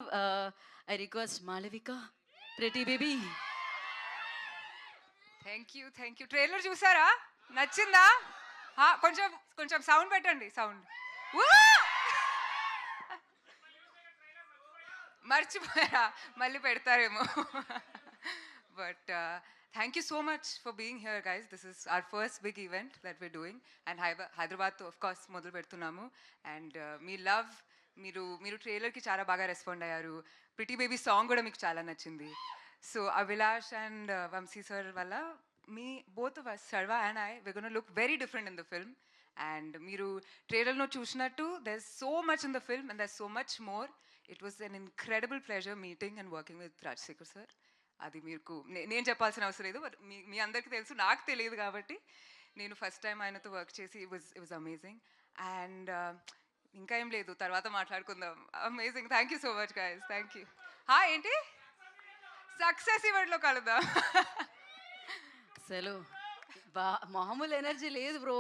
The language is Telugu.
I request Malavika, pretty baby. Thank you trailer చూసారా నచ్చిందా కొంచెం కొంచెం సౌండ్ పెట్టండి సౌండ్ మర్చిపోయారా మళ్ళీ పెడతారేమో but thank you so much for being here guys this is our first big event that we're doing and హైదరాబాద్తో ఆఫ్ కోర్స్ మొదలు పెడుతున్నాము అండ్ మీ లవ్ మీరు మీరు ట్రైలర్కి చాలా బాగా రెస్పాండ్ అయ్యారు ప్రిటీ బేబీ సాంగ్ కూడా మీకు చాలా నచ్చింది so Abhilash and Vamsi sir వల్ల మీ బోత్ ఆఫ్ అస్ సర్వ and I we're going to look very different in the film and మీరు ట్రైలర్లో చూసినట్టు there's so much in the film and there's so much more. It was an incredible pleasure meeting and working with Rajsekhar sir. అది మీకు నేను చెప్పాల్సిన అవసరం లేదు బట్ మీ అందరికీ తెలుసు నాకు తెలియదు కాబట్టి నేను ఫస్ట్ టైం ఆయనతో వర్క్ చేసి ఇట్ వాజ్ అమేజింగ్ అండ్ ఇంకా ఏం లేదు తర్వాత మాట్లాడుకుందాం amazing thank you so much guys thank you ఏంటి సక్సెస్ ఈవెంట్లో కలుద్దాం అసలు మామూలు ఎనర్జీ లేదు బ్రో.